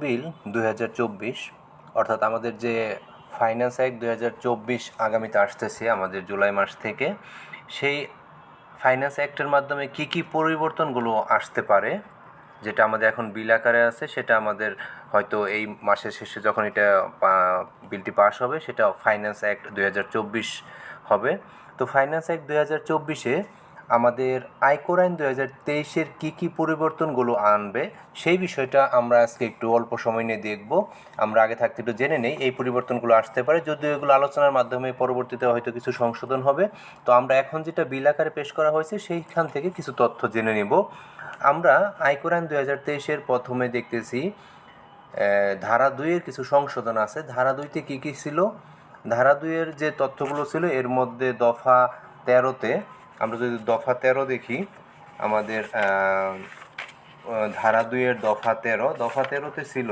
বিল ২০২৪ অর্থাৎ আমাদের যে ফাইন্যান্স অ্যাক্ট ২০২৪ আগামীতে আসতেছে আমাদের জুলাই মাস থেকে, সেই ফাইন্যান্স অ্যাক্টের মাধ্যমে কি কি পরিবর্তনগুলো আসতে পারে, যেটা আমাদের এখন বিল আকারে আছে, সেটা আমাদের হয়তো এই মাসের শেষে যখন এটা বিলটি পাস হবে সেটা ফাইন্যান্স অ্যাক্ট ২০২৪ হবে। তো ফাইন্যান্স অ্যাক্ট ২০২৪-এ আমাদের আয়কর আইন ২০২৩-এর কী কী পরিবর্তনগুলো আনবে সেই বিষয়টা আমরা আজকে একটু অল্প সময় নিয়ে দেখব। আমরা আগে থাকতে একটু জেনে নেই এই পরিবর্তনগুলো আসতে পারে, যদিও এগুলো আলোচনার মাধ্যমে পরবর্তীতে হয়তো কিছু সংশোধন হবে। তো আমরা এখন যেটা বিল আকারে পেশ করা হয়েছে সেইখান থেকে কিছু তথ্য জেনে নেব। আমরা আয়কর আইন ২০২৩-এর প্রথমে দেখতেছি ধারা ২-এর কিছু সংশোধন আছে। ধারা ২-তে কী কী ছিল? ধারা ২-এর যে তথ্যগুলো ছিল এর মধ্যে দফা ১৩-তে আমরা যদি দফা ১৩ দেখি, আমাদের ধারা ২-এর দফা ১৩তে ছিল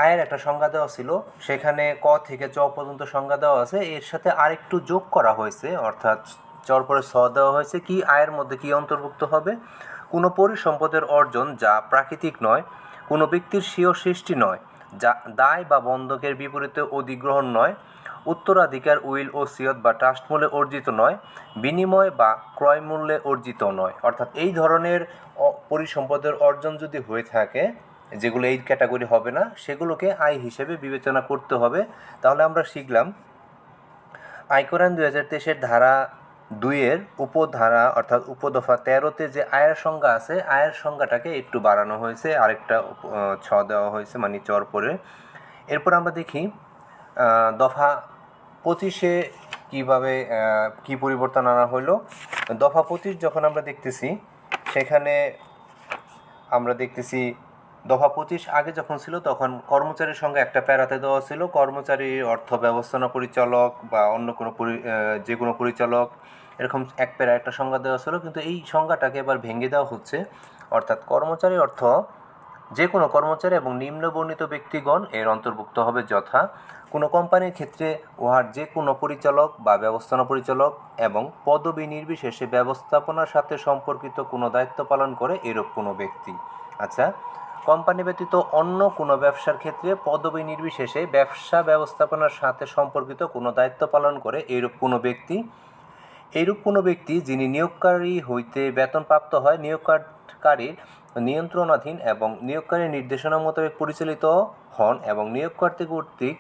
আয়ের একটা সংজ্ঞা দেওয়া ছিল, সেখানে ক থেকে চ পর্যন্ত সংজ্ঞা দেওয়া আছে। এর সাথে আরেকটু যোগ করা হয়েছে, অর্থাৎ চর পরে ছ দেওয়া হয়েছে। কি আয়ের মধ্যে কি অন্তর্ভুক্ত হবে? কোনো পরিসম্পদের অর্জন যা প্রাকৃতিক নয়, কোনো ব্যক্তির স্বীয় সৃষ্টি নয়, যা দায় বা বন্ধকের বিপরীতে অধিগ্রহণ নয়, উত্তরাধিকার উইল ওসিয়ত বা ট্রাস্ট মূল্যে অর্জিত নয়, বিনিময় বা ক্রয় মূল্যে অর্জিত নয়। অর্থাৎ এই ধরনের পরিসম্পদের অর্জন যদি হয়ে থাকে, যেগুলো এই ক্যাটাগরি হবে না, সেগুলোকে আয় হিসেবে বিবেচনা করতে হবে। তাহলে আমরা শিখলাম আয়কর আইন ২০২৩-এর ধারা ২-এর উপধারা অর্থাৎ উপদফা ১৩-তে যে আয়ের সংজ্ঞা আছে, আয়ের সংজ্ঞাটাকে একটু বাড়ানো হয়েছে, আরেকটা ছ দেওয়া হয়েছে, মানে চর পরে। এরপর আমরা দেখি দফা ২৫-এ কীভাবে কী পরিবর্তন আনা হলো। দফা ২৫ যখন আমরা দেখতেছি, সেখানে আমরা দেখতেছি দফা ২৫ আগে যখন ছিল তখন কর্মচারীর সঙ্গে একটা প্যারাতে দেওয়া ছিল, কর্মচারী অর্থ ব্যবস্থাপনা পরিচালক বা অন্য কোনো যে কোনো পরিচালক, এরকম এক প্যারা একটা সংজ্ঞা দেওয়া ছিল। কিন্তু এই সংজ্ঞাটাকে এবার ভেঙে দেওয়া হচ্ছে, অর্থাৎ কর্মচারী অর্থ যে কোনো কর্মচারী এবং নিম্নবর্ণিত ব্যক্তিগণ এর অন্তর্ভুক্ত হবে, যথা কোনো কোম্পানির ক্ষেত্রে উহার যে কোনো পরিচালক বা ব্যবস্থাপনা পরিচালক এবং পদবি নির্বিশেষে ব্যবস্থাপনার সাথে সম্পর্কিত কোনো দায়িত্ব পালন করে এরূপ কোনো ব্যক্তি। আচ্ছা, কোম্পানি ব্যতীত অন্য কোনো ব্যবসার ক্ষেত্রে পদবি নির্বিশেষে ব্যবসা ব্যবস্থাপনার সাথে সম্পর্কিত কোনো দায়িত্ব পালন করে এইরূপ কোনো ব্যক্তি। এইরূপ কোনো ব্যক্তি যিনি নিয়োগকারী হইতে বেতনপ্রাপ্ত হয়, নিয়োগকারীর নিয়ন্ত্রণাধীন এবং নিয়োগকারীর নির্দেশনা মোতাবেক পরিচালিত হন এবং নিয়োগকর্তা কর্তৃক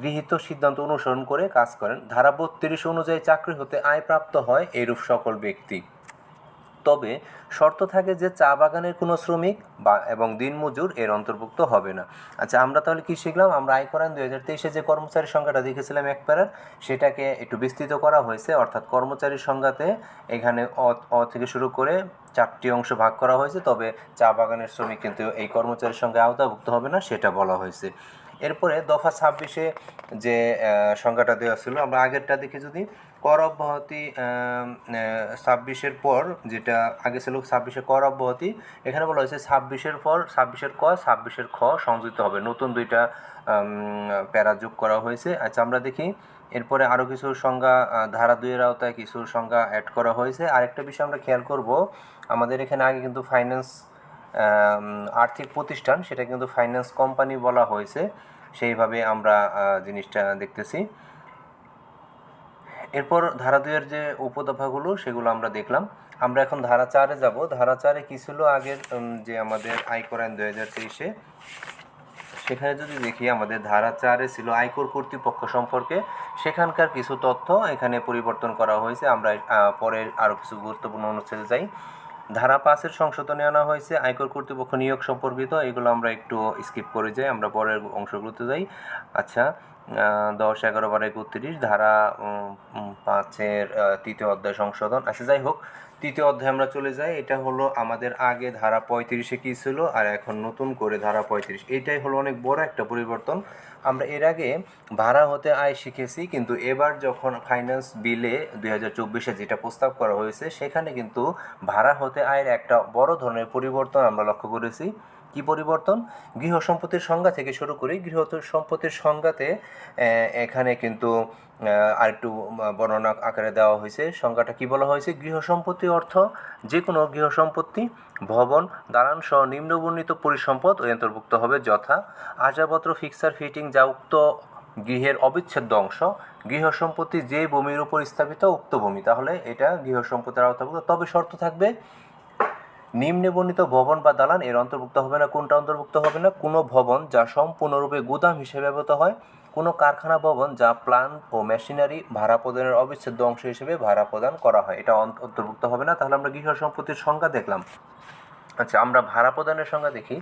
গৃহীত সিদ্ধান্ত অনুসরণ করে কাজ করেন। ধারা ৩২ অনুযায়ী চাকরি হতে আয় প্রাপ্ত হয় এইরূপ সকল ব্যক্তি। তবে শর্ত থাকে যে চা বাগানের কোনো শ্রমিক বা এবং দিনমজুর এর অন্তর্ভুক্ত হবে না। আচ্ছা, আমরা তাহলে কি শিখলাম? আমরা আয়কর আইন ২০২৩-এ যে কর্মচারীর সংখ্যাটা দেখেছিলাম এক প্যারার, সেটাকে একটু বিস্তৃত করা হয়েছে। অর্থাৎ কর্মচারীর সংখ্যাতে এখানে অ থেকে শুরু করে 4টি অংশ ভাগ করা হয়েছে, তবে চা বাগানের শ্রমিক কিন্তু এই কর্মচারীর সঙ্গে আওতাভুক্ত হবে না, সেটা বলা হয়েছে। এরপরে দফা ২৬-এ যে সংখ্যাটা দেওয়া ছিল, আমরা আগেরটা দেখি যদি, কর অব্যাহতি ২৬-এর পর যেটা আগে ছিল ২৬-এ কর অব্যাহতি, এখানে বলা হয়েছে ২৬-এর পর ২৬-এর ক ২৬-এর খ সংযুক্ত হবে, নতুন দুইটা প্যারা যোগ করা হয়েছে। আচ্ছা, আমরা দেখি এরপরে আরও কিছু সংজ্ঞা ধারা ২-এর আওতায় কিছু সংজ্ঞা অ্যাড করা হয়েছে। আরেকটা বিষয় আমরা খেয়াল করব, আমাদের এখানে আগে কিন্তু ফাইন্যান্স আর্থিক প্রতিষ্ঠান, সেটা কিন্তু ফাইন্যান্স কোম্পানি বলা হয়েছে, সেইভাবে আমরা জিনিসটা দেখতেছি। এরপর ধারা ২-এর যে উপদফাগুলো সেগুলো আমরা দেখলাম। আমরা এখন ধারা ৪-এ যাব। ধারা ৪-এ কী ছিল আগের যে আমাদের আয়কর আইন ২০২৩-এ, সেখানে যদি দেখি আমাদের ধারা ৪-এ ছিল আয়কর কর্তৃপক্ষ সম্পর্কে, সেখানকার কিছু তথ্য এখানে পরিবর্তন করা হয়েছে। আমরা পরের আরও কিছু গুরুত্বপূর্ণ অনুচ্ছেদে যাই। ধারা ৫-এর সংশোধনে আনা হয়েছে আয়কর কর্তৃপক্ষ নিয়োগ সম্পর্কিত, এগুলো আমরা একটু স্কিপ করে যাই, আমরা পরের অংশগুলোতে যাই। আচ্ছা, ১০, ১১, ১২, ৩১ ধারা ৫-এর ৩য় অধ্যায় সংশোধন। আচ্ছা, যাই হোক, ৩য় অধ্যায়ে আমরা চলে যাই। এটা হলো আমাদের আগে ধারা ৩৫-এ কী ছিল আর এখন নতুন করে ধারা ৩৫, এইটাই হলো অনেক বড় একটা পরিবর্তন। আমরা এর আগে ভাড়া হতে আয় শিখেছি, কিন্তু এবার যখন ফাইন্যান্স বিলে ২০২৪-এ যেটা প্রস্তাব করা হয়েছে, সেখানে কিন্তু ভাড়া হতে আয়ের একটা বড় ধরনের পরিবর্তন আমরা লক্ষ্য করেছি। কি পরিবর্তন? গৃহ সম্পত্তির সংজ্ঞা থেকে শুরু করি। গৃহ সম্পত্তির সংজ্ঞাতে এখানে কিন্তু আরেকটু বর্ণনা আকারে দেওয়া হয়েছে। সংজ্ঞাটা কি বলা হয়েছে? গৃহ সম্পত্তি অর্থ যে কোনো গৃহ সম্পত্তি, ভবন, দালান সহ নিম্নবর্ণিত পরিসম্পদ ওই অন্তর্ভুক্ত হবে, যথা আসবাবপত্র, ফিক্সার ফিটিং যা উক্ত গৃহের অবিচ্ছেদ্য অংশ, গৃহ সম্পত্তি যে ভূমির উপর স্থাপিত উক্ত ভূমি। তাহলে এটা গৃহ সম্পত্তির আওতাভুক্ত। তবে শর্ত থাকবে, নিম্নে বর্ণিত ভবন বা দালান এর অন্তর্ভুক্ত হবে না। কোনটা অন্তর্ভুক্ত হবে না? কোনো ভবন যা সম্পূর্ণরূপে গুদাম হিসেবে ব্যবহৃত হয়, কোনো কারখানা ভবন যা প্লান্ট ও মেশিনারি ভাড়া প্রদানের অবিচ্ছেদ্য অংশ হিসেবে ভাড়া প্রদান করা হয়, এটা অন্তর্ভুক্ত হবে না। তাহলে আমরা গৃহ সম্পত্তির সংজ্ঞা দেখলাম। আচ্ছা, আমরা ভাড়া প্রদানের সংজ্ঞা দেখি।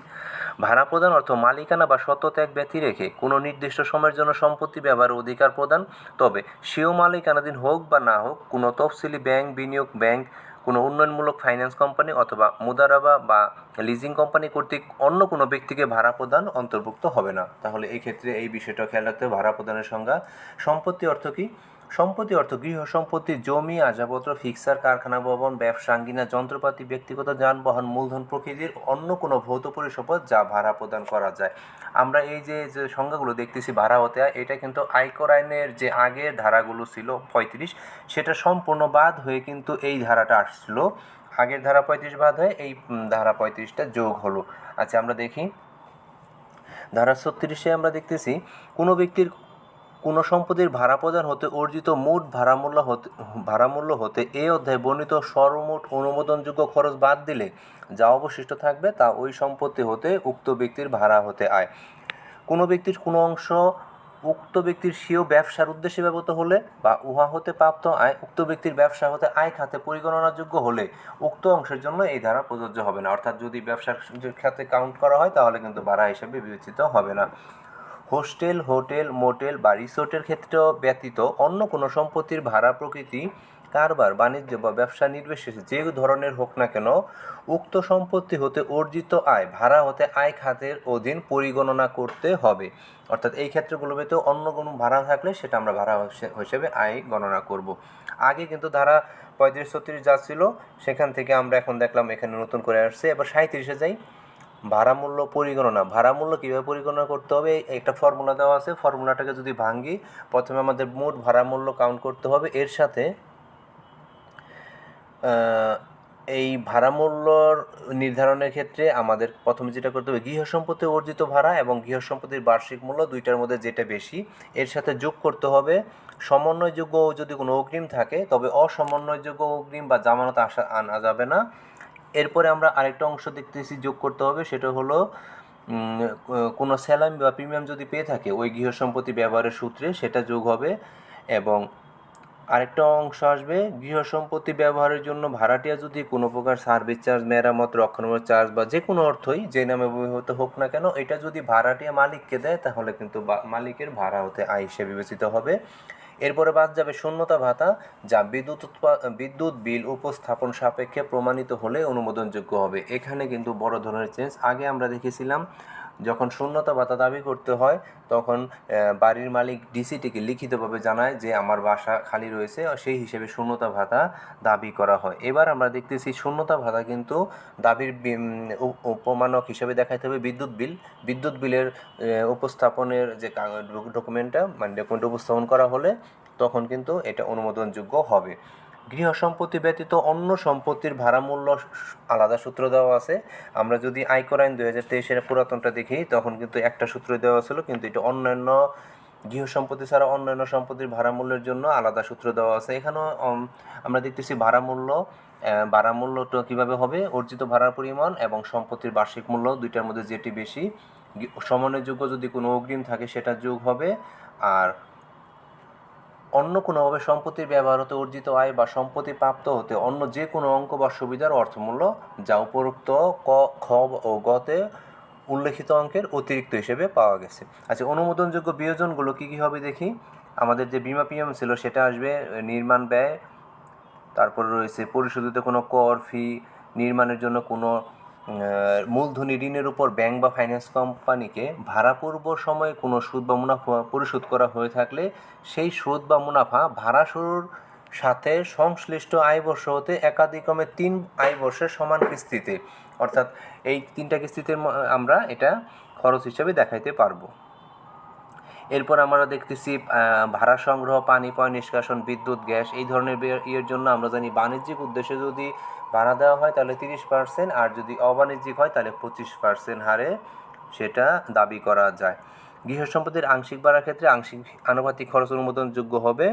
ভাড়া প্রদান অর্থ মালিকানা বা স্বত্বত্যাগ ব্যতি রেখে কোনো নির্দিষ্ট সময়ের জন্য সম্পত্তি ব্যবহারের অধিকার প্রদান। তবে স্বীয় মালিকানাধীন হোক বা না হোক, কোনো তফসিলি ব্যাংক, বিনিয়োগ ব্যাংক, কোনো উন্নয়নমূলক ফাইন্যান্স কোম্পানি অথবা মুদারাবা বা লিজিং কোম্পানি কর্তৃক অন্য কোনো ব্যক্তিকে ভাড়া প্রদান অন্তর্ভুক্ত হবে না। তাহলে এই ক্ষেত্রে এই বিষয়টা খেয়াল রাখতে হবে। ভাড়া প্রদানের সংজ্ঞা। সম্পত্তি অর্থ কি? সম্পত্তি অর্থ গৃহ সম্পত্তি, জমি, আসবাবপত্র, ফিক্সার, কারখানা ভবন, ব্যবসা, আঙ্গিনা, যন্ত্রপাতি, ব্যক্তিগত যানবাহন, মূলধন প্রকৃতির অন্য কোনো ভৌত পরিসম্পদ যা ভাড়া প্রদান করা যায়। আমরা এই যে সংজ্ঞাগুলো দেখতেছি ভাড়া হতে হয়, এটা কিন্তু আয়কর আইনের যে আগের ধারাগুলো ছিল 35, সেটা সম্পূর্ণ বাদ হয়ে কিন্তু এই ধারাটা আসছিল। আগের ধারা 35 বাদ হয়ে এই ধারা 35টা যোগ হলো। আচ্ছা, আমরা দেখি ধারা 36-এ আমরা দেখতেছি, কোনো ব্যক্তির কোনো সম্পত্তির ভাড়া প্রদান হতে অর্জিত মোট ভাড়ামূল্য হতে এই অধ্যায়ে বর্ণিত সর্বমোট অনুমোদনযোগ্য খরচ বাদ দিলে যা অবশিষ্ট থাকবে তা ওই সম্পত্তি হতে উক্ত ব্যক্তির ভাড়া হতে আয়। কোনো ব্যক্তির কোনো অংশ উক্ত ব্যক্তির স্বীয় ব্যবসার উদ্দেশ্যে ব্যবহৃত হলে বা উহা হতে প্রাপ্ত আয় উক্ত ব্যক্তির ব্যবসা হতে আয় খাতে পরিগণনাযোগ্য হলে উক্ত অংশের জন্য এই ধারা প্রযোজ্য হবে না। অর্থাৎ যদি ব্যবসার খাতে কাউন্ট করা হয় তাহলে কিন্তু ভাড়া হিসেবে বিবেচিত হবে না। হোস্টেল, হোটেল, মোটেল বা রিসোর্টের ক্ষেত্রে ব্যতীত অন্য কোনো সম্পত্তির ভাড়া প্রকৃতি, কারবার, বাণিজ্য বা ব্যবসা নির্বিশেষে যে ধরনের হোক না কেন, উক্ত সম্পত্তি হতে অর্জিত আয় ভাড়া হতে আয় খাতের অধীন পরিগণনা করতে হবে। অর্থাৎ এই ক্ষেত্রগুলো ব্যতীত অন্য কোনো ভাড়া থাকলে সেটা আমরা ভাড়া হিসেবে আয় গণনা করব। আগে কিন্তু ধারা 35-36 যা ছিল সেখান থেকে আমরা এখন দেখলাম এখানে নতুন করে আসছে। এবার 37-এ যাই। ভাড়ামূল্য পরিগণনা। ভাড়ামূল্য কীভাবে পরিগণনা করতে হবে? একটা ফর্মুলা দেওয়া আছে। ফর্মুলাটাকে যদি ভাঙি, প্রথমে আমাদের মোট ভাড়ামূল্য কাউন্ট করতে হবে। এর সাথে এই ভাড়ামূল্যর নির্ধারণের ক্ষেত্রে আমাদের প্রথমে যেটা করতে হবে, গৃহ সম্পত্তি অর্জিত ভাড়া এবং গৃহ সম্পত্তির বার্ষিক মূল্য দুইটার মধ্যে যেটা বেশি, এর সাথে যোগ করতে হবে সমন্বয়যোগ্য যদি কোনো অগ্রিম থাকে, তবে অসমন্বয়যোগ্য অগ্রিম বা জামানত আনা যাবে না। এরপরে আমরা আরেকটা অংশ দেখতেছি যোগ করতে হবে, সেটা হলো কোনো স্যালামি বা প্রিমিয়াম যদি পেয়ে থাকে ওই গৃহ সম্পত্তি ব্যবহারের সূত্রে, সেটা যোগ হবে। এবং আরেকটা অংশ আসবে, গৃহ সম্পত্তি ব্যবহারের জন্য ভাড়াটিয়া যদি কোনো প্রকার সার্ভিস চার্জ, মেরামত, রক্ষণাবেক্ষণ চার্জ বা যে কোনো অর্থই যে নামে ব্যবহৃত হোক না কেন, এটা যদি ভাড়াটিয়া মালিককে দেয় তাহলে কিন্তু মালিকের ভাড়া হতে আয় হিসেবে বিবেচিত হবে। এরপরে বাদ যাবে শূন্যতা ভাতা, যা বিদ্যুৎ বিল উপস্থাপন সাপেক্ষে প্রমাণিত হলে অনুমোদনযোগ্য হবে। এখানে কিন্তু বড় ধরনের চেঞ্জ। আগে আমরা দেখেছিলাম যখন শূন্যতা ভাতা দাবি করতে হয় তখন বাড়ির মালিক ডিসিটিকে লিখিতভাবে জানায় যে আমার বাসা খালি রয়েছে, সেই হিসেবে শূন্যতা ভাতা দাবি করা হয়। এবার আমরা দেখতেছি শূন্যতা ভাতা কিন্তু দাবির প্রমাণক হিসেবে দেখাইতে হবে বিদ্যুৎ বিলের উপস্থাপনের যে ডকুমেন্ট উপস্থাপন করা হলে তখন কিন্তু এটা অনুমোদনযোগ্য হবে। গৃহ সম্পত্তি ব্যতীত অন্য সম্পত্তির ভাড়ামূল্য আলাদা সূত্র দেওয়া আছে। আমরা যদি আয়কর আইন 2023-এর পুরাতনটা দেখি তখন কিন্তু একটা সূত্র দেওয়া ছিল, কিন্তু এটা অন্যান্য গৃহ সম্পত্তি ছাড়া অন্যান্য সম্পত্তির ভাড়ামূল্যের জন্য আলাদা সূত্র দেওয়া আছে। এখানেও আমরা দেখতেছি ভাড়ামূল্যটা কীভাবে হবে, অর্জিত ভাড়ার পরিমাণ এবং সম্পত্তির বার্ষিক মূল্য দুইটার মধ্যে যেটি বেশি, সমন্বয়যোগ্য যদি কোনো অগ্রিম থাকে সেটা যোগ হবে। আর অন্য কোনোভাবে সম্পত্তির ব্যবহার হতে অর্জিত আয় বা সম্পত্তি প্রাপ্ত হতে অন্য যে কোনো অঙ্ক বা সুবিধার অর্থমূল্য যা উপরোক্ত খ ও গতে উল্লেখিত অঙ্কের অতিরিক্ত হিসেবে পাওয়া গেছে। আচ্ছা, অনুমোদনযোগ্য বিয়োজনগুলো কী কী হবে দেখি। আমাদের যে বিমা প্রিমিয়াম ছিল সেটা আসবে, নির্মাণ ব্যয়, তারপর রয়েছে পরিশোধিত কোনো কর, ফি, নির্মাণের জন্য কোনো মূলধনী ঋণের উপর ব্যাংক বা ফাইন্যান্স কোম্পানিকে ভাড়াপূর্ব সময়ে কোনো সুদ বা মুনাফা পরিশোধ করা হয়ে থাকলে সেই সুদ বা মুনাফা ভাড়া শুরুর সাথে সংশ্লিষ্ট আয়বর্ষ হতে একাধিক্রমে 3 আয়বর্ষের সমান কিস্তিতে অর্থাৎ এই 3টা কিস্তিতে আমরা এটা খরচ হিসেবে দেখাইতে পারবো। এরপর আমরা দেখতেছি ভাড়া সংগ্রহ, পানি পয় নিষ্কাশন, বিদ্যুৎ, গ্যাস এই ধরনের ইয়ের জন্য আমরা জানি বাণিজ্যিক উদ্দেশ্যে যদি ভাড়া দেওয়া হয় তাহলে 30%, আর যদি অবাণিজ্যিক হয় তাহলে 25% হারে সেটা দাবি করা যায়। গৃহ সম্পত্তির আংশিক ভাড়ার ক্ষেত্রে আংশিক আনুপাতিক খরচ অনুমোদনযোগ্য হবে।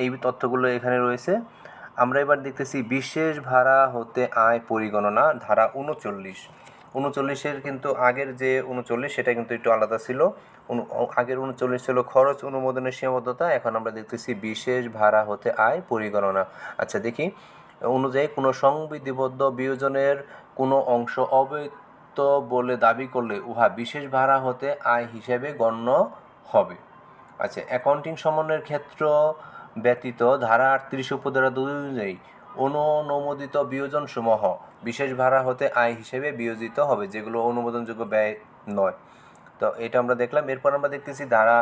এই তথ্যগুলো এখানে রয়েছে। আমরা এবার দেখতেছি বিশেষ ভাড়া হতে আয় পরিগণনা, ধারা 39 কিন্তু আগের যে 39 সেটা কিন্তু একটু আলাদা ছিল। আগের 39 ছিল খরচ অনুমোদনের সীমাবদ্ধতা, এখন আমরা দেখতেছি বিশেষ ভাড়া হতে আয় পরিগণনা। আচ্ছা দেখি, অনুযায়ী কোনো সংবিধিবদ্ধ বিয়োজনের কোনো অংশ অবৈধ বলে দাবি করলে উহা বিশেষ ভাড়া হতে আয় হিসেবে গণ্য হবে। আচ্ছা, অ্যাকাউন্টিং সমন্বয়ের ক্ষেত্র ব্যতীত ধারা 38 উপধারা 2 অনুযায়ী অনুমোদিত বিয়োজনসমূহ বিশেষ ভাড়া হতে আয় হিসেবে বিয়োজিত হবে, যেগুলো অনুমোদনযোগ্য ব্যয় নয়। তো এটা আমরা দেখলাম। এরপর আমরা দেখতেছি ধারা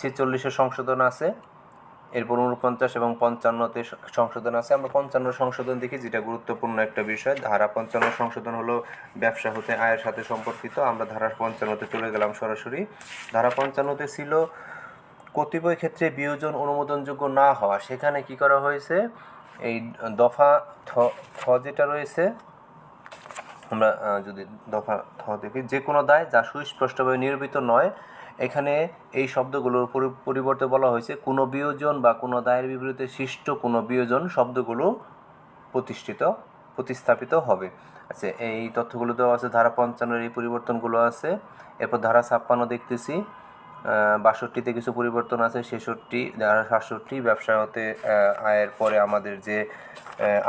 46 সংশোধন আছে, এরপর 49 এবং 55-তে সংশোধন আছে। আমরা 55 সংশোধন দেখি, যেটা গুরুত্বপূর্ণ একটা বিষয়। ধারা 55 সংশোধন হলো ব্যবসা হতে আয়ের সাথে সম্পর্কিত। আমরা ধারা 55-তে চলে গেলাম সরাসরি। ধারা 55-তে ছিল কতিপয় ক্ষেত্রে বিয়োজন অনুমোদনযোগ্য না হওয়া। সেখানে কি করা হয়েছে, এই দফা থ যেটা রয়েছে, আমরা যদি দফা থ দেখি, যে কোনো দায় যা সুস্পষ্টভাবে নিরূপিত নয়, এখানে এই শব্দগুলোর পরিবর্তে বলা হয়েছে কোনো বিয়োজন বা কোনো দায়ের বিপরীতে সৃষ্ট কোনো বিয়োজন শব্দগুলো প্রতিস্থাপিত হবে। আচ্ছা, এই তথ্যগুলো দেওয়া আছে ধারা 55-এর, এই পরিবর্তনগুলো আছে। এরপর ধারা 56 দেখতেছি, 62-তে কিছু পরিবর্তন আছে, 66, ধারা 67 ব্যবসা হতে আয়ের পরে আমাদের যে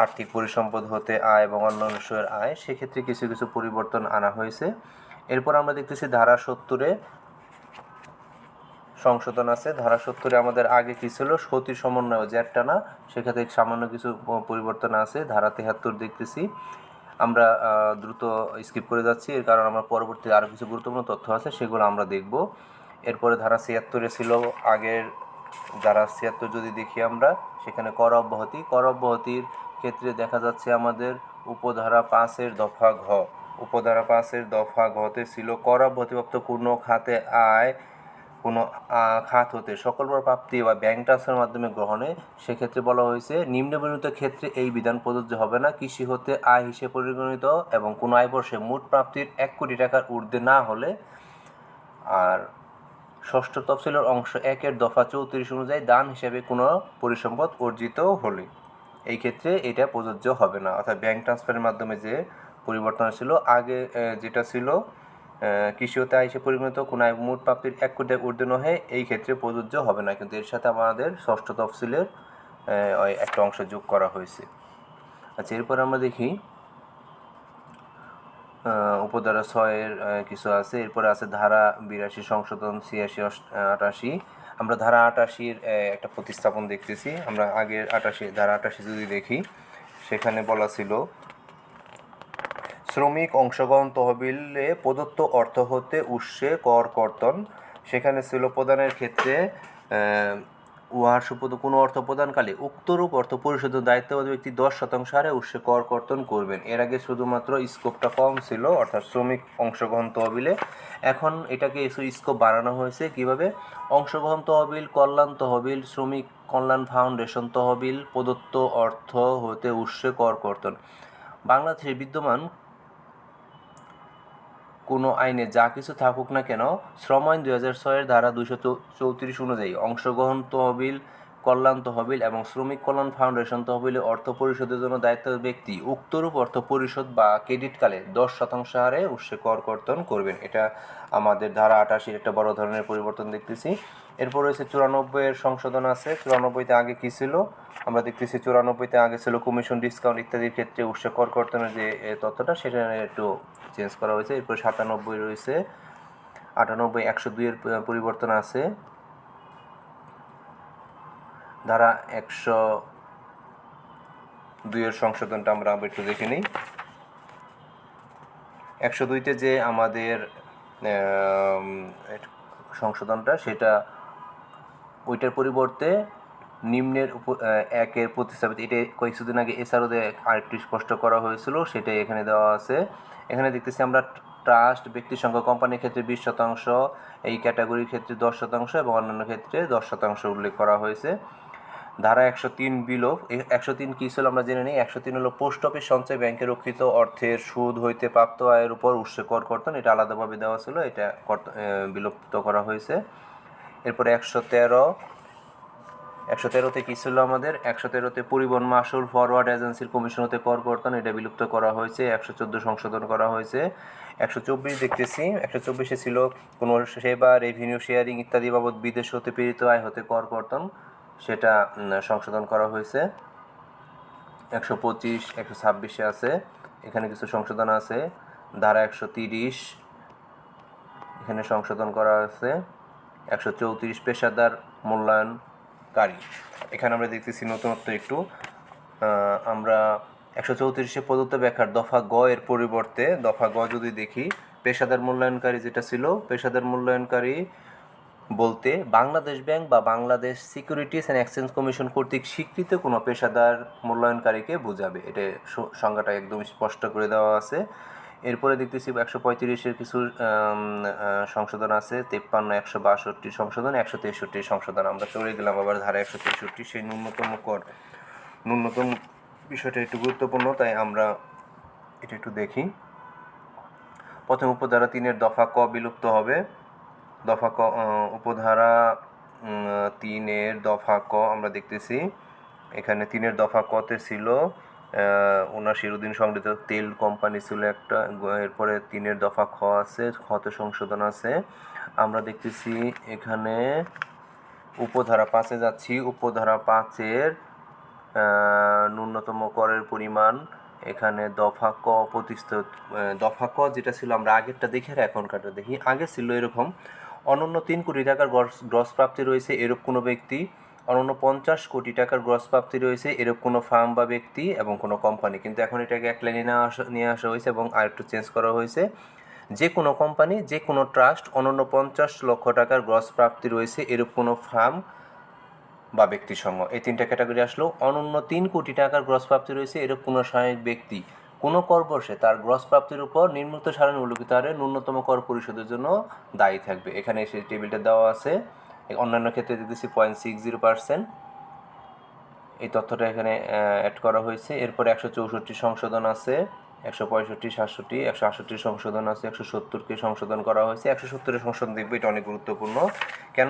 আর্থিক পরিসম্পদ হতে আয় এবং অন্যান্য বিষয়ের আয়, সেক্ষেত্রে কিছু কিছু পরিবর্তন আনা হয়েছে। এরপর আমরা দেখতেছি ধারা 70-এ সংশোধন আছে। ধারা 70-এ আমাদের আগে কী ছিল, সতী সমন্বয় জ্যাট টানা, সেক্ষেত্রে সামান্য কিছু পরিবর্তন আছে। ধারা 73 দেখতেছি, আমরা দ্রুত স্কিপ করে যাচ্ছি, এর কারণ আমরা পরবর্তী আরও কিছু গুরুত্বপূর্ণ তথ্য আছে, সেগুলো আমরা দেখব। এরপরে ধারা 76-এ ছিল আগের ধারা 76 যদি দেখি আমরা, সেখানে কর অব্যাহতির ক্ষেত্রে দেখা যাচ্ছে আমাদের উপধারা 5-এর দফা ঘ, উপধারা 5-এর দফা ঘতে ছিল কর অব্যাহতিপ্রাপ্ত কোনো খাতে আয় কোনো খাত হতে সকলবার প্রাপ্তি বা ব্যাংক ট্রান্সফারের মাধ্যমে গ্রহণে। সেক্ষেত্রে বলা হয়েছে নিম্নবর্ণিত ক্ষেত্রে এই বিধান প্রযোজ্য হবে না। কৃষি হতে আয় হিসেবে পরিগণিত এবং কোনো আয় বর্ষে মোট প্রাপ্তির 1 কোটি টাকার ঊর্ধ্বে না হলে, আর ষষ্ঠ তফসিলের অংশ 1-এর দফা 34 অনুযায়ী দান হিসেবে কোনো পরিসম্পদ অর্জিত হলে এই ক্ষেত্রে এটা প্রযোজ্য হবে না। অর্থাৎ ব্যাংক ট্রান্সফারের মাধ্যমে যে পরিবর্তন ছিল, আগে যেটা ছিল কৃষি হতে আয় হিসেবে পরিগণিত কোনো আয় মোট প্রাপ্তির 1 কোটি ঊর্ধ্বে নহে, এই ক্ষেত্রে প্রযোজ্য হবে না। কিন্তু এর সাথে আমাদের ষষ্ঠ তফসিলের একটা অংশ যোগ করা হয়েছে। আচ্ছা, এরপর আমরা দেখি উপধারা 6-এর কিছু আছে। এরপরে আছে ধারা 82 সংশোধন, 86, 88। আমরা ধারা 88-এর একটা প্রতিস্থাপন দেখতেছি। আমরা আগের ধারা 88 যদি দেখি, সেখানে বলা ছিল শ্রমিক অংশগ্রহণ তহবিলে প্রদত্ত অর্থ হতে উৎসে কর কর্তন। সেখানে ছিল প্রদানের ক্ষেত্রে উহার সুপদ কোনো অর্থ প্রদানকালে উক্তরূপ অর্থ পরিশোধের দায়িত্ববাদী ব্যক্তি 10% হারে উৎসে কর কর্তন করবেন। এর আগে শুধুমাত্র স্কোপটা কম ছিল, অর্থাৎ শ্রমিক অংশগ্রহণ তহবিলে। এখন এটাকে স্কোপ বাড়ানো হয়েছে। কিভাবে? অংশগ্রহণ তহবিল, কল্যাণ তহবিল, শ্রমিক কল্যাণ ফাউন্ডেশন তহবিল, প্রদত্ত অর্থ হতে উৎসে কর কর্তন। বাংলাদেশে বিদ্যমান কোনো আইনে যা কিছু থাকুক না কেন, শ্রম আইন 2006-এর ধারা 234 অনুযায়ী অংশগ্রহণ তহবিল, কল্যাণ তহবিল এবং শ্রমিক কল্যাণ ফাউন্ডেশন তহবিলে অর্থ পরিশোধের জন্য দায়িত্ব ব্যক্তি উক্তরূপ অর্থ পরিশোধ বা ক্রেডিটকালে 10% হারে উৎসে কর কর্তন করবেন। এটা আমাদের ধারা 88-এর একটা বড় ধরনের পরিবর্তন দেখতেছি। এরপর রয়েছে 94-এর সংশোধন আছে। 94-তে আগে কী ছিল, আমরা দেখতেছি 94-তে আগে ছিল কমিশন, ডিসকাউন্ট ইত্যাদির ক্ষেত্রে উৎসে কর কর্তনের যে তথ্যটা, সেটা একটু চেঞ্জ করা হয়েছে। এরপর 97 রয়েছে, 98, 102-এর পরিবর্তন আছে। ধারা 102-এর সংশোধনটা আমরা একটু দেখে নিই। 102-তে যে আমাদের সংশোধনটা, সেটা ওইটার পরিবর্তে নিম্নের একের প্রতিস্থাপিত, এটা কিছুদিন আগে এসআরওতে আরেকটু স্পষ্ট করা হয়েছিল, সেটাই এখানে দেওয়া আছে। এখানে দেখতেছি আমরা ট্রাস্ট ব্যক্তির সংখ্যা কোম্পানির ক্ষেত্রে 20%, এই ক্যাটাগরির ক্ষেত্রে 10% এবং অন্যান্য ক্ষেত্রে 10% উল্লেখ করা হয়েছে। ধারা 103 বিলোপ। 103 কী ছিল আমরা জেনে নিই। 103 হলো পোস্ট অফিস সঞ্চয় ব্যাংকে রক্ষিত অর্থের সুদ হইতে প্রাপ্ত আয়ের উপর উৎসে কর কর্তন, এটা আলাদাভাবে দেওয়া ছিল, এটা বিলুপ্ত করা হয়েছে। এরপরে 113তে কী ছিল আমাদের, 113তে পরিবহন মাসুল ফরওয়ার্ড এজেন্সির কমিশন হতে কর কর্তন, এটা বিলুপ্ত করা হয়েছে। 114 সংশোধন করা হয়েছে। 124 দেখতেছি, 124-এ ছিল কোনো সেবা, রেভিনিউ শেয়ারিং ইত্যাদি বাবদ বিদেশ হতে প্রেরিত আয় হতে কর কর্তন, সেটা সংশোধন করা হয়েছে। 125, 126-এ আছে, এখানে কিছু সংশোধন আছে। ধারা 130 এখানে সংশোধন করা আছে। 134 পেশাদার মূল্যায়নকারী, এখানে আমরা দেখতেছি নতুনত্ব একটু। আমরা 134-এ প্রদত্ত ব্যাখ্যার দফা গ এর পরিবর্তে দফা গ যদি দেখি, পেশাদার মূল্যায়নকারী যেটা ছিল, পেশাদার মূল্যায়নকারী বলতে বাংলাদেশ ব্যাংক বা Bangladesh securities and exchange commission কর্তৃক স্বীকৃত কোনো পেশাদার মূল্যায়নকারীকে বোঝাবে, এটা সংজ্ঞাটা একদম স্পষ্ট করে দেওয়া আছে। এরপরে দেখতেছি 135-এর কিছু সংশোধন আছে, 53, 162 সংশোধন, 163 সংশোধন। আমরা চলে গেলাম আবার ধারা 163, সেই ন্যূনতম বিষয়টা একটু গুরুত্বপূর্ণ, তাই আমরা এটা একটু দেখি। প্রথম উপধারা 3-এর দফা ক বিলুপ্ত হবে। দফা ক, উপধারা 3-এর দফা ক আমরা দেখতেছি, এখানে 3-এর দফা কতে ছিল শিরুদ্দিন সংগঠিত তেল কোম্পানি ছিল একটা। এরপরে 3-এর দফা খ আছে, খতে সংশোধন আছে। আমরা দেখতেছি এখানে উপধারা 5-এ যাচ্ছি, উপধারা 5-এর ন্যূনতম করের পরিমাণ, এখানে দফা ক দফা ক যেটা ছিল আমরা আগেরটা দেখি আর এখনকারটা দেখি। আগে ছিল এরকম, অনন্য 3 কোটি টাকার গ্রস প্রাপ্তি রয়েছে এরূপ কোনো ব্যক্তি, অনন্য 50 কোটি টাকার গ্রস প্রাপ্তি রয়েছে এরূপ কোনো ফার্ম বা ব্যক্তি এবং কোনো কোম্পানি। কিন্তু এখন এটাকে এক লাইনে নিয়ে আসা হয়েছে এবং আরেকটু চেঞ্জ করা হয়েছে, যে কোনো কোম্পানি, যে কোনো ট্রাস্ট, অনন্য 50 লক্ষ টাকার গ্রস প্রাপ্তি রয়েছে এরূপ কোনো ফার্ম বা ব্যক্তিসমূহ, এই 3টা ক্যাটাগরি আসলো। অনন্য 3 কোটি টাকার গ্রস প্রাপ্তি রয়েছে এরূপ কোনো সাময়িক ব্যক্তি কোনো কর বর্ষে তার গ্রস প্রাপ্তির উপর নিম্নোক্ত সারণী উল্লিখিত হারে ন্যূনতম কর পরিশোধের জন্য দায়ী থাকবে। এখানে সেই টেবিলটা দেওয়া আছে। অন্যান্য ক্ষেত্রে দেখতেছি 0.60%, এই তথ্যটা এখানে অ্যাড করা হয়েছে। এরপরে 164 সংশোধন আছে, 165, 67, 168 সংশোধন আছে, 170-কে সংশোধন করা হয়েছে। 170-এর সংশোধন দেখবো, এটা অনেক গুরুত্বপূর্ণ। কেন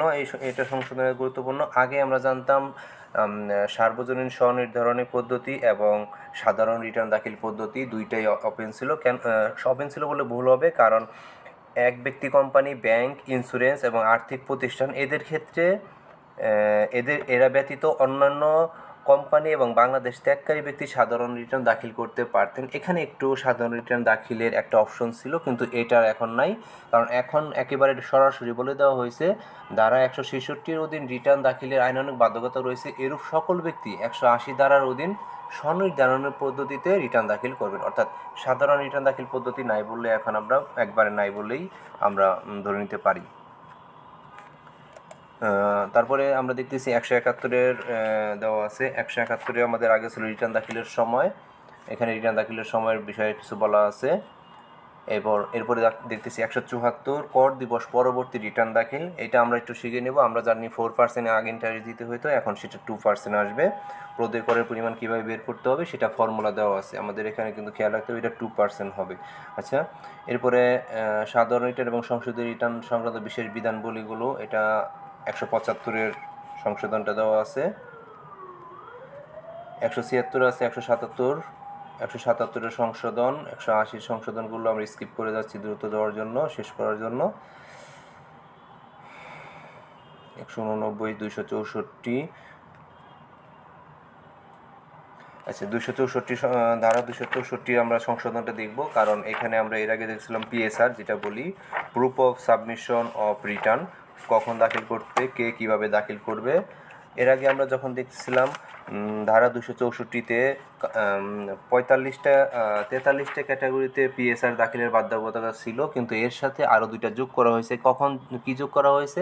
এটা সংশোধনের গুরুত্বপূর্ণ? আগে আমরা জানতাম সার্বজনীন স্বনির্ধারণী পদ্ধতি এবং সাধারণ রিটার্ন দাখিল পদ্ধতি দুইটাই ওপেন ছিল। ওপেন ছিল বলে ভুল হবে, কারণ এক ব্যক্তি, কোম্পানি, ব্যাংক, ইন্স্যুরেন্স এবং আর্থিক প্রতিষ্ঠান, এদের ক্ষেত্রে এরা ব্যতীত অন্যান্য কোম্পানি এবং বাংলাদেশ ত্যাগকারী ব্যক্তি সাধারণ রিটার্ন দাখিল করতে পারতেন। এখানে একটু সাধারণ রিটার্ন দাখিলের একটা অপশন ছিল, কিন্তু এটার এখন নাই, কারণ এখন একেবারে সরাসরি বলে দেওয়া হয়েছে ধারা 166-র অধীন রিটার্ন দাখিলের আইনানুগ বাধ্যকতা রয়েছে এরূপ সকল ব্যক্তি 180 ধারার অধীন স্বনির্ধারণের পদ্ধতিতে রিটার্ন দাখিল করবেন। অর্থাৎ সাধারণ রিটার্ন দাখিল পদ্ধতি নাই বললে এখন আমরা একবারে নাই বললেই আমরা ধরে নিতে পারি। তারপরে আমরা দেখতেছি 171-এর দেওয়া আছে। 171-এ আমাদের আগে ছিল রিটার্ন দাখিলের সময়, এখানে রিটার্ন দাখিলের সময়ের বিষয়ে কিছু বলা আছে। এরপরে দেখতেছি 174 কর দিবস পরবর্তী রিটার্ন দাখিল, এটা আমরা একটু শিখে নেব। আমরা জানি 4% আগে ইন্টারেস্ট দিতে হতো, এখন সেটা 2% আসবে। প্রদেয় করের পরিমাণ কীভাবে বের করতে হবে সেটা ফর্মুলা দেওয়া আছে, আমাদের এখানে কিন্তু খেয়াল রাখতে হবে এটা 2% হবে। আচ্ছা, এরপরে সাধারণ রিটার্ন এবং সংশোধিত রিটার্ন সংক্রান্ত বিশেষ বিধানবলীগুলো, এটা 175-এর সংশোধনটা দেওয়া আছে। 176 আছে, 177-এর সংশোধন, 180 সংশোধনগুলো আমরা স্কিপ করে যাচ্ছি দ্রুত যাওয়ার জন্য, শেষ করার জন্য। 189, 264, আচ্ছা 264 ধারা 264 আমরা সংশোধনটা দেখব, কারণ এখানে আমরা এর আগে দেখছিলাম পিএসআর, যেটা বলি proof of submission of return, কখন দাখিল করতে, কে কীভাবে দাখিল করবে। এর আগে আমরা যখন দেখছিলাম ধারা 264-তে 43টা ক্যাটাগরিতে পিএসআর দাখিলের বাধ্যবাধকতা ছিল, কিন্তু এর সাথে আরও 2টা যোগ করা হয়েছে। কখন কী যোগ করা হয়েছে?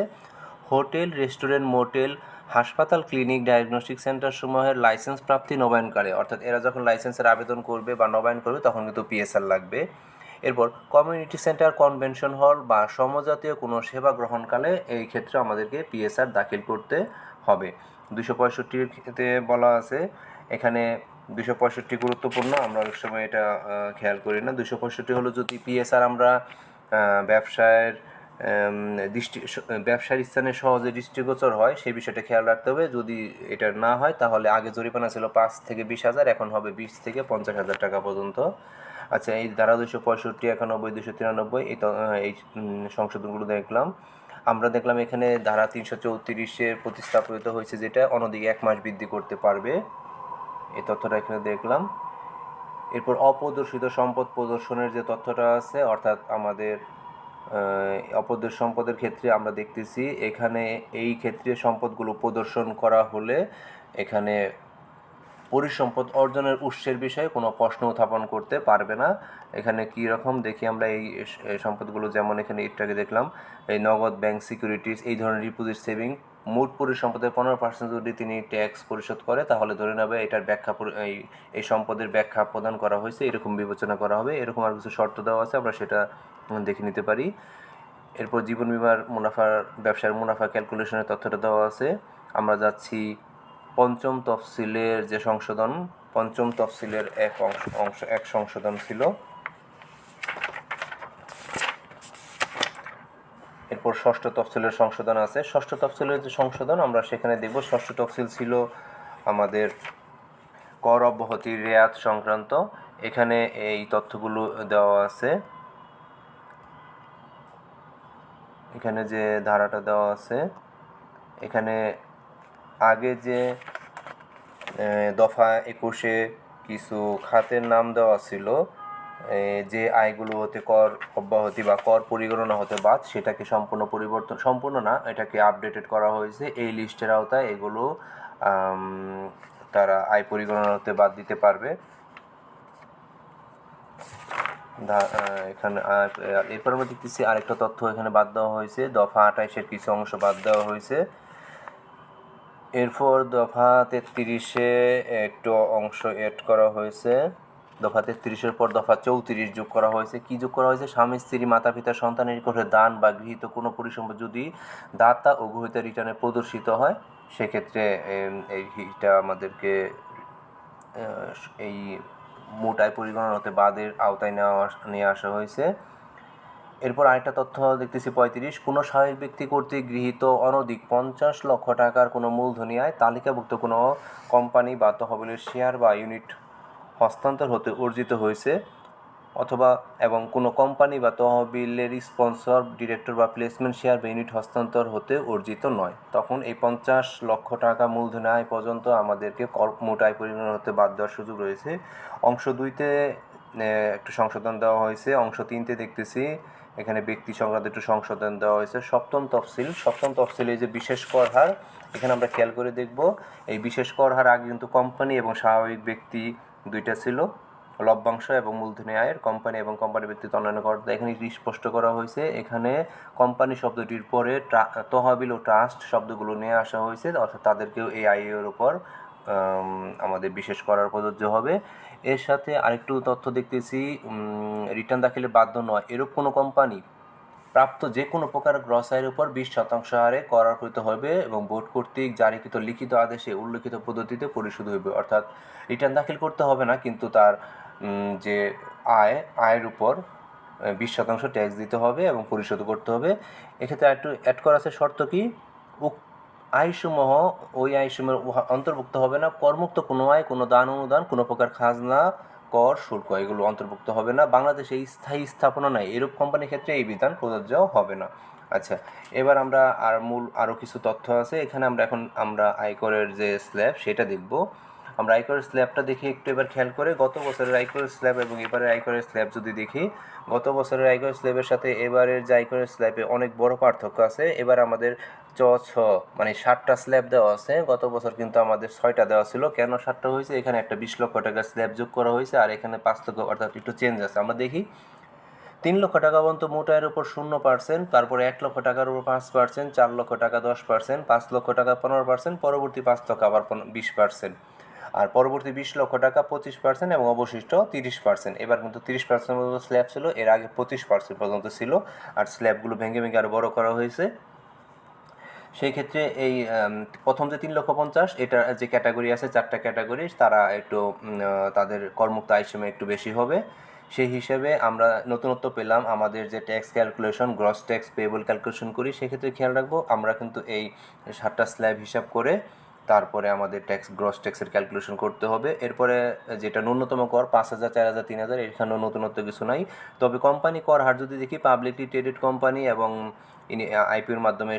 হোটেল, রেস্টুরেন্ট, মোটেল, হাসপাতাল, ক্লিনিক, ডায়াগনস্টিক সেন্টার সমূহের লাইসেন্স প্রাপ্তি নবায়নকালে, অর্থাৎ এরা যখন লাইসেন্সের আবেদন করবে বা নবায়ন করবে তখন কিন্তু পিএসআর লাগবে। এরপর কমিউনিটি সেন্টার, কনভেনশন হল বা সমজাতীয় কোনো সেবা গ্রহণকালে এই ক্ষেত্রে আমাদেরকে পিএসআর দাখিল করতে হবে। 265-তে বলা আছে, এখানে 265 গুরুত্বপূর্ণ, আমরা অনেক সময় এটা খেয়াল করি না। 265 হলো যদি পিএসআর আমরা ব্যবসায়ের ব্যবসার স্থানে সহজে দৃষ্টিগোচর হয় সেই বিষয়টা খেয়াল রাখতে হবে। যদি এটা না হয় তাহলে আগে জরিমানা ছিল 5 থেকে 20,000, এখন হবে 20 থেকে 50,000 টাকা পর্যন্ত। আচ্ছা, এই ধারা 265, 91, 293 এই সংশোধনগুলো দেখলাম। আমরা দেখলাম এখানে ধারা 334-এ প্রতিস্থাপিত হয়েছে, যেটা অনধিক 1 মাস বৃদ্ধি করতে পারবে, এই তথ্যটা এখানে দেখলাম। এরপর অপ্রদর্শিত সম্পদ প্রদর্শনের যে তথ্যটা আছে, অর্থাৎ আমাদের অপ্রদর্শিত সম্পদের ক্ষেত্রে আমরা দেখতেছি এখানে এই ক্ষেত্রে সম্পদগুলো প্রদর্শন করা হলে এখানে পরিসম্পদ অর্জনের উৎসের বিষয়ে কোনো প্রশ্ন উত্থাপন করতে পারবে না। এখানে কী রকম দেখি আমরা এই সম্পদগুলো, যেমন এখানে একটাকে দেখলাম, এই নগদ, ব্যাংক সিকিউরিটিজ, এই ধরনের ডিপোজিট, সেভিং, মোট পরিসম্পদের 15% যদি তিনি ট্যাক্স পরিশোধ করে তাহলে ধরে নেবে এটার ব্যাখ্যা, এই সম্পদের ব্যাখ্যা প্রদান করা হয়েছে, এরকম বিবেচনা করা হবে। এরকম আর কিছু শর্ত দেওয়া আছে, আমরা সেটা দেখে নিতে পারি। এরপর জীবন বিমার মুনাফার, ব্যবসার মুনাফা ক্যালকুলেশনের তথ্যটা দেওয়া আছে। আমরা যাচ্ছি পঞ্চম তফসিলের যে সংশোধন, পঞ্চম তফসিলের এক সংশোধন ছিল। এরপর ষষ্ঠ তফসিলের সংশোধন আছে। ষষ্ঠ তফসিলের যে সংশোধন আমরা সেখানে দেখব, ষষ্ঠ তফসিল ছিল আমাদের কর অব্যাহতির রেয়াত সংক্রান্ত। এখানে এই তথ্যগুলো দেওয়া আছে। এখানে যে ধারাটা দেওয়া আছে, এখানে আগে যে দফা 21-এ কিছু খাতের নাম দেওয়া ছিল, যে আয়গুলো হতে কর অব্যাহতি বা কর পরিগণনা হতে বাদ, সেটাকে সম্পূর্ণ পরিবর্তন, সম্পূর্ণ না, এটাকে আপডেটেড করা হয়েছে। এই লিস্টের আওতায় এগুলো তারা আয় পরিগণনা হতে বাদ দিতে পারবে। এখানে এরপর আমরা দেখতেছি আরেকটা তথ্য এখানে বাদ দেওয়া হয়েছে, দফা 28-এর কিছু অংশ বাদ দেওয়া হয়েছে। এরপর দফা 33-এ একটু অংশ এড করা হয়েছে। দফা 33-এর পর দফা 34 যোগ করা হয়েছে। কি যোগ করা হয়েছে? স্বামী, স্ত্রী, মাতা পিতা, সন্তানের নিকটে দান বা গৃহীত কোনো পরিসম্পদ যদি দাতা ও গ্রহীতা রিটার্নে প্রদর্শিত হয় সেক্ষেত্রে এইটা আমাদেরকে এই মোট আয় পরিগণনা হতে বাদের আওতায় নিয়ে আসা হয়েছে। এরপর আরেকটা তথ্য দেখতেছি 35, কোনো স্বাভাবিক ব্যক্তি কর্তৃক গৃহীত অনধিক 50 লক্ষ টাকার কোনো মূলধনী আয় তালিকাভুক্ত কোনো কোম্পানি বা তহবিলের শেয়ার বা ইউনিট হস্তান্তর হতে অর্জিত হয়েছে অথবা এবং কোনো কোম্পানি বা তহবিলের স্পন্সর, ডিরেক্টর বা প্লেসমেন্ট শেয়ার বা ইউনিট হস্তান্তর হতে অর্জিত নয়, তখন এই 50 লক্ষ টাকা মূলধনী আয় পর্যন্ত আমাদেরকে মোট আয় পরিগণনা হতে বাদ দেওয়ার সুযোগ রয়েছে। অংশ 2-তে একটু সংশোধন দেওয়া হয়েছে। অংশ 3-তে দেখতেছি এখানে ব্যক্তি সংক্রান্ত একটু সংশোধন দেওয়া হয়েছে। সপ্তম তফসিলে যে বিশেষ কর হার, এখানে আমরা খেয়াল করে দেখব এই বিশেষ কর হার আগে কিন্তু কোম্পানি এবং স্বাভাবিক ব্যক্তি দুইটা ছিল, লভ্যাংশ এবং মূলধনী আয়ের। কোম্পানি এবং কোম্পানি ব্যক্তিত্ব অন্যান্য কর এখানে স্পষ্ট করা হয়েছে। এখানে কোম্পানি শব্দটির পরে তহবিল ও ট্রাস্ট শব্দগুলো নিয়ে আসা হয়েছে, অর্থাৎ তাদেরকেও এই আয়ের উপর আমাদের বিশেষ করার প্রযোজ্য হবে। এর সাথে আরেকটু তথ্য দেখতেছি, রিটার্ন দাখিলে বাধ্য নয় এরূপ কোনো কোম্পানি প্রাপ্ত যে কোনো প্রকার গ্রস আয়ের উপর 20% হারে কর আরোপিত হবে এবং বোর্ড কর্তৃক জারিকৃত লিখিত আদেশে উল্লিখিত পদ্ধতিতে পরিশোধ হইবে। অর্থাৎ রিটার্ন দাখিল করতে হবে না, কিন্তু তার যে আয়ের উপর 20% ট্যাক্স দিতে হবে এবং পরিশোধ করতে হবে। এক্ষেত্রে একটু অ্যাড করা আছে শর্ত কি, আয়সমূহ ওই আয়সমূহের অন্তর্ভুক্ত হবে না করমুক্ত কোনো আয়, কোনো দান অনুদান, কোনো প্রকার খাজনা, কর, শুল্ক, এগুলো অন্তর্ভুক্ত হবে না। বাংলাদেশে স্থায়ী স্থাপনা নাই এরূপ কোম্পানির ক্ষেত্রে এই বিধান প্রযোজ্য হবে না। আচ্ছা, এবার আমরা আরও কিছু তথ্য আছে এখানে। আমরা আয়করের যে স্ল্যাব সেটা দেখব। আমরা আয়করের স্ল্যাবটা দেখি একটু এবার খেয়াল করে। গত বছরের আয়করের স্ল্যাব এবং এবারের আয়করের স্ল্যাব যদি দেখি, গত বছরের আয়করের স্ল্যাবের সাথে এবারের যে আয়করের স্ল্যাবে অনেক বড় পার্থক্য আছে। এবার আমাদের মানে 7টা স্ল্যাব দেওয়া আছে, গত বছর কিন্তু আমাদের 6টা দেওয়া ছিল। কেন 7টা হয়েছে? এখানে একটা 20 লক্ষ টাকার স্ল্যাব যোগ করা হয়েছে আর এখানে 5 লক্ষ, অর্থাৎ একটু চেঞ্জ আছে। আমরা দেখি 3 লক্ষ টাকা পর্যন্ত মোট আয়ের উপর 0%, তারপরে 1 লক্ষ টাকার উপর 5%, 4 লক্ষ টাকা 10%, 5 লক্ষ টাকা 15%, পরবর্তী 5 লক্ষ আবার 20%, আর পরবর্তী 20 লক্ষ টাকা 25% এবং অবশিষ্ট 30%। এবার কিন্তু 30% পর্যন্ত স্ল্যাব ছিল, এর আগে 25% পর্যন্ত ছিল, আর স্ল্যাবগুলো ভেঙে ভেঙে আরও বড় করা হয়েছে। সেই ক্ষেত্রে এই প্রথম যে 3,50,000 এটা যে ক্যাটাগরি আছে, 4টা ক্যাটাগরি, তারা একটু তাদের করমুক্ত আয় সীমা একটু বেশি হবে। সেই হিসেবে আমরা নতুনত্ব পেলাম, আমাদের যে tax calculation, gross tax payable calculation করি, সেক্ষেত্রে খেয়াল রাখবো আমরা কিন্তু এই 7টা স্ল্যাব হিসাব করে তারপরে আমাদের গ্রস ট্যাক্সের ক্যালকুলেশন করতে হবে। এরপরে যেটা ন্যূনতম কর 5,000, 4,000, 3,000, এখানেও নতুনত্ব কিছু নাই। তবে কোম্পানি কর হার যদি দেখি, পাবলিকলি ট্রেডেড কোম্পানি এবং আইপিওর মাধ্যমে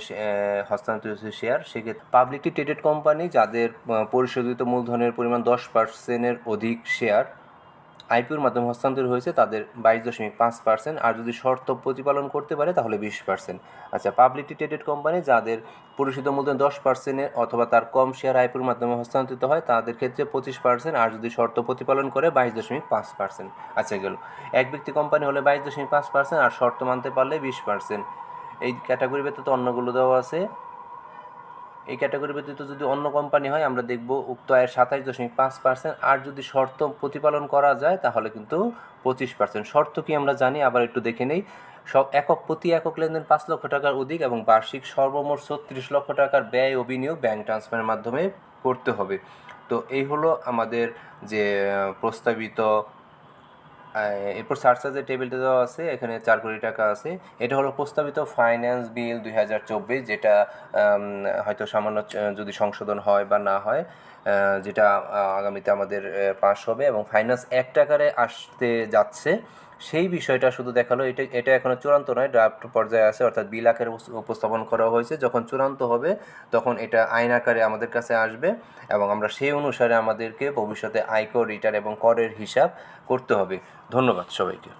হস্তান্তরিত শেয়ার, সেক্ষেত্রে পাবলিকলি ট্রেডেড কোম্পানি যাদের পরিশোধিত মূলধনের পরিমাণ 10%-এর অধিক শেয়ার আইপিওর মাধ্যমে হস্তান্তর হয়েছে, তাদের 22.5%, আর যদি শর্ত প্রতিপালন করতে পারে তাহলে 20%। আচ্ছা, পাবলিকলি ট্রেডেড কোম্পানি যাদের পরিশোধিত মূলধন 10%-এর অথবা তার কম শেয়ার আইপিওর মাধ্যমে হস্তান্তরিত হয়, তাদের ক্ষেত্রে 25%, আর যদি শর্ত প্রতিপালন করে 22.5%। আচ্ছা, গেল। এক ব্যক্তি কোম্পানি হলে 22.5%, আর শর্ত মানতে পারলে 20%। এই ক্যাটাগরি ব্যতীত অন্যগুলো দেওয়া আছে। এই ক্যাটাগরি ব্যতীত যদি অন্য কোম্পানি হয়, আমরা দেখব উক্ত আয়ের 27.5%, আর যদি শর্ত প্রতিপালন করা যায় তাহলে কিন্তু 25%। শর্ত কি আমরা জানি, আবার একটু দেখে নেই। প্রতি একক লেনদেন 5 লক্ষ টাকার অধিক এবং বার্ষিক সর্বমোট 36 লক্ষ টাকার ব্যয় ও বিনিয়োগ ব্যাংক ট্রান্সফারের মাধ্যমে করতে হবে। তো এই হলো আমাদের যে প্রস্তাবিত। এরপর সার্চার্জের টেবিলটা দেওয়া আছে, এখানে 4 কোটি টাকা আছে। এটা হলো প্রস্তাবিত ফাইন্যান্স বিল 2024, যেটা হয়তো সামান্য যদি সংশোধন হয় বা না হয়, যেটা আগামীতে আমাদের পাস হবে এবং ফাইন্যান্স অ্যাক্ট আকারে আসতে যাচ্ছে, সেই বিষয়টা শুধু দেখালো। এটা এখনও চূড়ান্ত নয়, ড্রাফট পর্যায়ে আছে, অর্থাৎ বিল আকারে উপস্থাপন করা হয়েছে। যখন চূড়ান্ত হবে তখন এটা আইন আকারে আমাদের কাছে আসবে এবং আমরা সেই অনুসারে আমাদেরকে ভবিষ্যতে আয়কর রিটার্ন এবং করের হিসাব করতে হবে। ধন্যবাদ সবাইকে।